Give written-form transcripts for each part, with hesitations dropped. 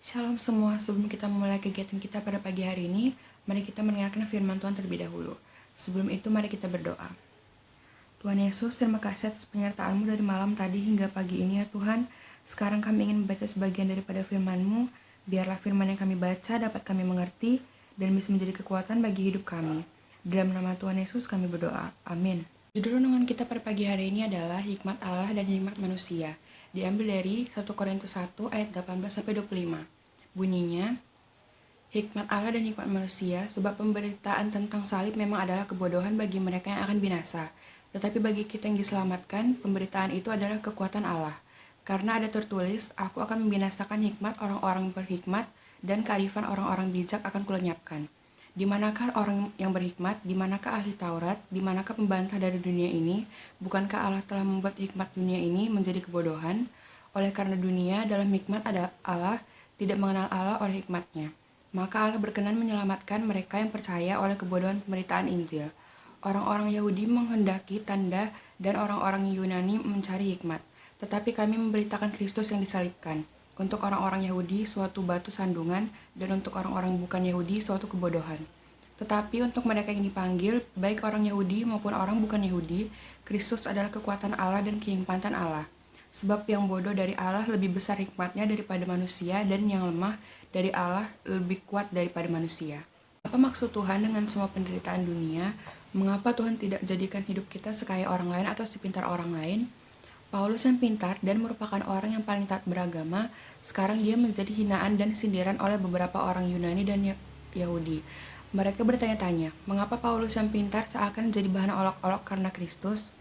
Shalom semua, sebelum kita memulai kegiatan kita pada pagi hari ini, mari kita mendengarkan firman Tuhan terlebih dahulu. Sebelum itu, mari kita berdoa. Tuhan Yesus, terima kasih atas penyertaan-Mu dari malam tadi hingga pagi ini ya Tuhan. Sekarang kami ingin membaca sebagian daripada firman-Mu, biarlah firman yang kami baca dapat kami mengerti dan bisa menjadi kekuatan bagi hidup kami. Dalam nama Tuhan Yesus kami berdoa, amin. Judul renungan kita pada pagi hari ini adalah Hikmat Allah dan Hikmat Manusia. Diambil dari 1 Korintus 1 ayat 18-25. Bunyinya, hikmat Allah dan hikmat manusia, sebab pemberitaan tentang salib memang adalah kebodohan bagi mereka yang akan binasa. Tetapi bagi kita yang diselamatkan, pemberitaan itu adalah kekuatan Allah. Karena ada tertulis, aku akan membinasakan hikmat orang-orang berhikmat, dan kearifan orang-orang bijak akan kulenyapkan. Di manakah orang yang berhikmat? Di manakah ahli Taurat? Di manakah pembantah dari dunia ini? Bukankah Allah telah membuat hikmat dunia ini menjadi kebodohan? Oleh karena dunia dalam hikmat ada Allah, tidak mengenal Allah oleh hikmatnya. Maka Allah berkenan menyelamatkan mereka yang percaya oleh kebodohan pemberitaan Injil. Orang-orang Yahudi menghendaki tanda dan orang-orang Yunani mencari hikmat. Tetapi kami memberitakan Kristus yang disalibkan. Untuk orang-orang Yahudi suatu batu sandungan, dan untuk orang-orang bukan Yahudi suatu kebodohan. Tetapi untuk mereka yang dipanggil, baik orang Yahudi maupun orang bukan Yahudi, Kristus adalah kekuatan Allah dan kehikmatan Allah. Sebab yang bodoh dari Allah lebih besar hikmatnya daripada manusia, dan yang lemah dari Allah lebih kuat daripada manusia. Apa maksud Tuhan dengan semua penderitaan dunia? Mengapa Tuhan tidak jadikan hidup kita sekaya orang lain atau sepintar orang lain? Paulus yang pintar dan merupakan orang yang paling taat beragama, sekarang dia menjadi hinaan dan sindiran oleh beberapa orang Yunani dan Yahudi. Mereka bertanya-tanya, mengapa Paulus yang pintar seakan jadi bahan olok-olok karena Kristus?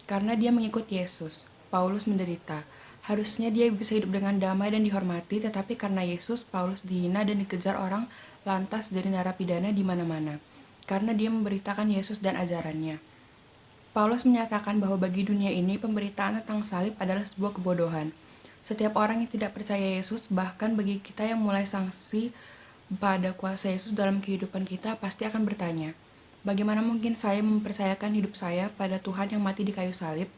Karena dia mengikut Yesus, Paulus menderita. Harusnya dia bisa hidup dengan damai dan dihormati, tetapi karena Yesus, Paulus dihina dan dikejar orang, lantas jadi narapidana di mana-mana. Karena dia memberitakan Yesus dan ajarannya. Paulus menyatakan bahwa bagi dunia ini, pemberitaan tentang salib adalah sebuah kebodohan. Setiap orang yang tidak percaya Yesus, bahkan bagi kita yang mulai sangsi pada kuasa Yesus dalam kehidupan kita, pasti akan bertanya, bagaimana mungkin saya mempercayakan hidup saya pada Tuhan yang mati di kayu salib?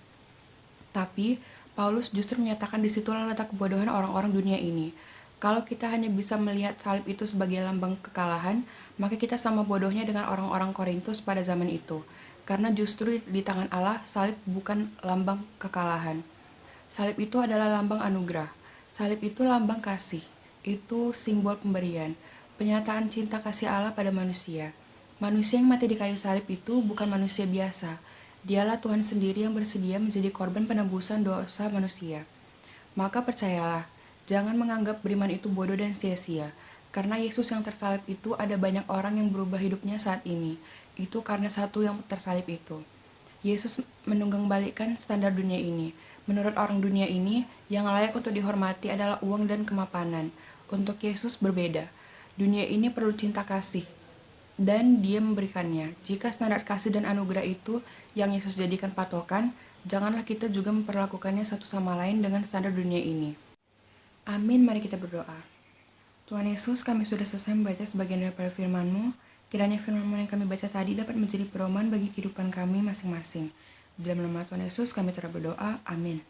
Tapi, Paulus justru menyatakan disitulah letak kebodohan orang-orang dunia ini. Kalau kita hanya bisa melihat salib itu sebagai lambang kekalahan, maka kita sama bodohnya dengan orang-orang Korintus pada zaman itu. Karena justru di tangan Allah, salib bukan lambang kekalahan. Salib itu adalah lambang anugerah. Salib itu lambang kasih. Itu simbol pemberian. Penyataan cinta kasih Allah pada manusia. Manusia yang mati di kayu salib itu bukan manusia biasa. Dialah Tuhan sendiri yang bersedia menjadi korban penebusan dosa manusia. Maka percayalah, jangan menganggap beriman itu bodoh dan sia-sia. Karena Yesus yang tersalib itu ada banyak orang yang berubah hidupnya saat ini. Itu karena satu yang tersalib itu. Yesus menunggang-balikan standar dunia ini. Menurut orang dunia ini, yang layak untuk dihormati adalah uang dan kemapanan. Untuk Yesus berbeda. Dunia ini perlu cinta kasih, dan Dia memberikannya. Jika standar kasih dan anugerah itu yang Yesus jadikan patokan, janganlah kita juga memperlakukannya satu sama lain dengan standar dunia ini. Amin, mari kita berdoa. Tuhan Yesus, kami sudah selesai membaca sebagian daripada firman-Mu. Kiranya firman-Mu yang kami baca tadi dapat menjadi pedoman bagi kehidupan kami masing-masing. Dalam nama Tuhan Yesus kami telah berdoa, amin.